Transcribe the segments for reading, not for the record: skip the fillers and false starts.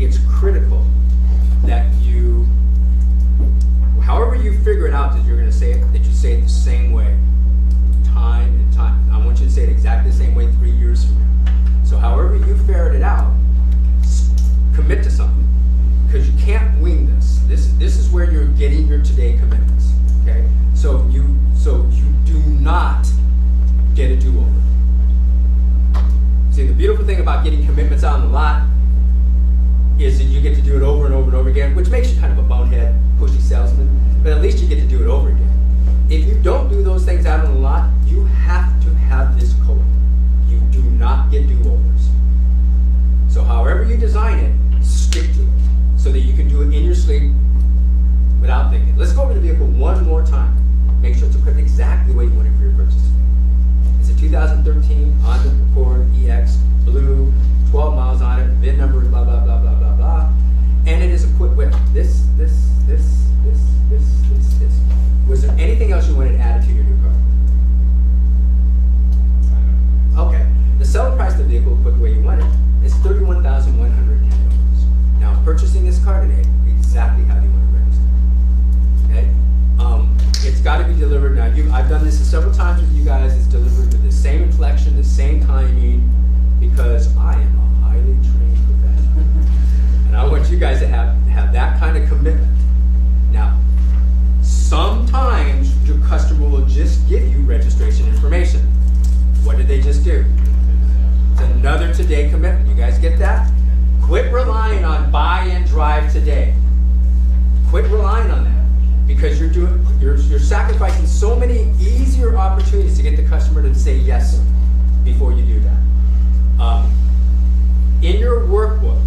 it's critical that you, however you figure it out, that you're going to say it, that you say it the same way, time and time. I want you to say it exactly the same way 3 years from now. So however you ferret it out, commit to something, because you can't wing this. This is where you're getting your today commitments. Okay, so you do not get a do-over. See, the beautiful thing about getting commitments out on the lot is that you get to do it over and over and over again, which makes you kind of a bonehead, pushy salesman, but at least you get to do it over again. If you don't do those things out on the lot, you have to have this code. You do not get do-overs. So however you design it, stick to it so that you can do it in your sleep without thinking. Let's go over the vehicle one more time. Make sure it's equipped exactly the way you want it for your purchase today. It's a 2013 Honda Accord EX blue, 12 miles on it, VIN number, blah, blah, blah, blah, blah, blah. And it is equipped with this. Was there anything else you wanted added to your new car? Okay. The selling price of the vehicle, equipped the way you want it, is $31,110. Now, purchasing this car today, exactly how do you want it registered? Okay? It's got to be delivered. Now, I've done this several times with you guys. It's delivered with the same inflection, the same timing, because I am a highly trained professional. And I want you guys to have that kind of commitment. Now, sometimes your customer will just give you registration information. What did they just do? It's another today commitment. You guys get that? Quit relying on buy and drive today. Quit relying on that, because you're sacrificing so many easier opportunities to get the customer to say yes before you do that. In your workbook,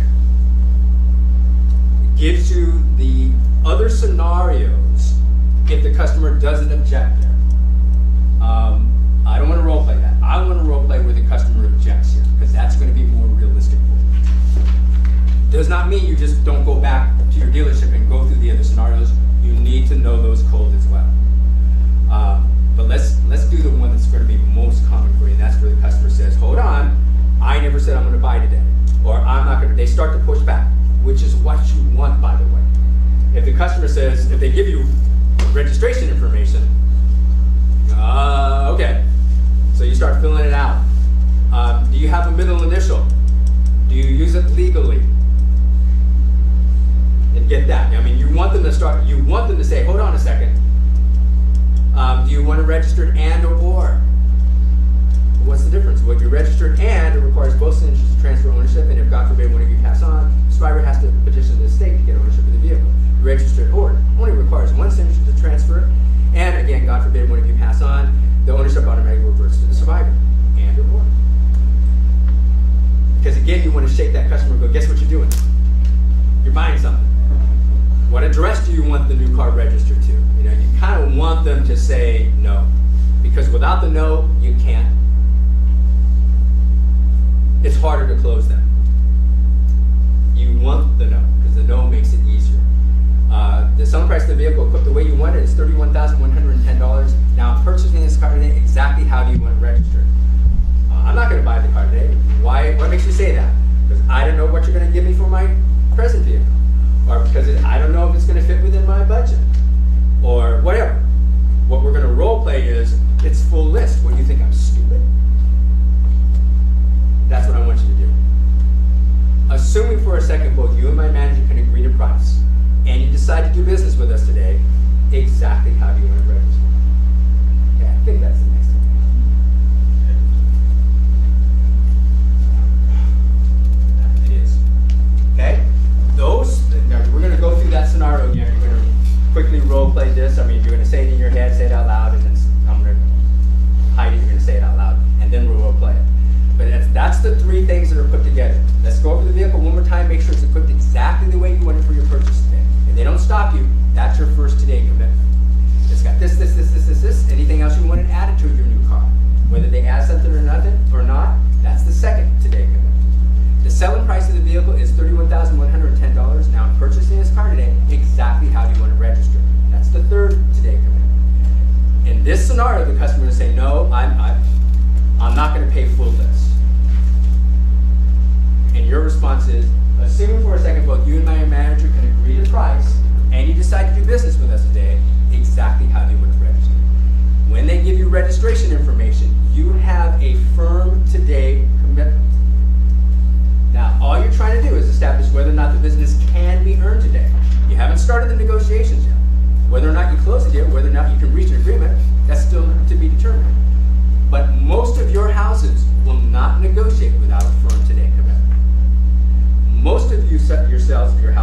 it gives you the other scenarios if the customer doesn't object there. I don't want to role play that. I want to role play where the customer objects here, because that's going to be more realistic for you. Does not mean you just don't go back to your dealership and go through the other scenarios. You need to know those codes as well. But let's do the one that's going to be most common for you, and that's where the customer says, hold on, I never said I'm going to buy today. Or I'm not going to, they start to push back, which is what you want, by the way. If the customer says, if they give you registration information, okay, so you start filling it out. Do you have a middle initial? Do you use it legally? And get that. I mean, you want them to say, hold on a second. Do you want it registered and or? What's the difference? Well, if you're registered and, it requires both signatures to transfer ownership, and if God forbid one of you pass on, the survivor has to petition the estate to get ownership of the vehicle. Registered or only requires one signature to transfer it, and again, God forbid one of you pass on, the ownership automatically reverts to the survivor, and or. Because again, you want to shake that customer and go, guess what you're doing? You're buying something. What address do you want the new car registered to? You know, you kind of want them to say no, because without the no, you can't. It's harder to close them. You want the no, because the no makes it easier. The selling price of the vehicle equipped the way you want it is $31,110. Now, purchasing this car today, exactly how do you want it registered? I'm not going to buy the car today. Why? What makes you say that? Because I don't know what you're going to give me for my present vehicle. Or because I don't know if it's going to fit within my budget. Or whatever. What we're going to role play is, it's full list. What do you think, I'm stupid? That's what I want you to do. Assuming for a second both you and my manager can agree to price, and you decide to do business with us today, exactly how do you want to register? Okay, I think that's the next thing. It is. Okay? We're going to go through that scenario again. You're going to quickly role play this. I mean, you're going to say it in your head, say it out loud, and then I'm going to hide it, you're going to say it out loud, and then we'll role play it. But that's the three things that are put together. Let's go over the vehicle one more time, make sure it's equipped exactly the way you want it for your purchase today. If they don't stop you, that's your first today commitment. It's got this. Anything else you wanted added to your new car. Whether they add something or nothing or not, that's the second today commitment. The selling price of the vehicle is $31,110. Now, in purchasing this car today, exactly how do you want to register? That's the third today commitment. In this scenario, the customer will say, no, I'm not going to pay full list. And your response is, assuming for a second, cells of your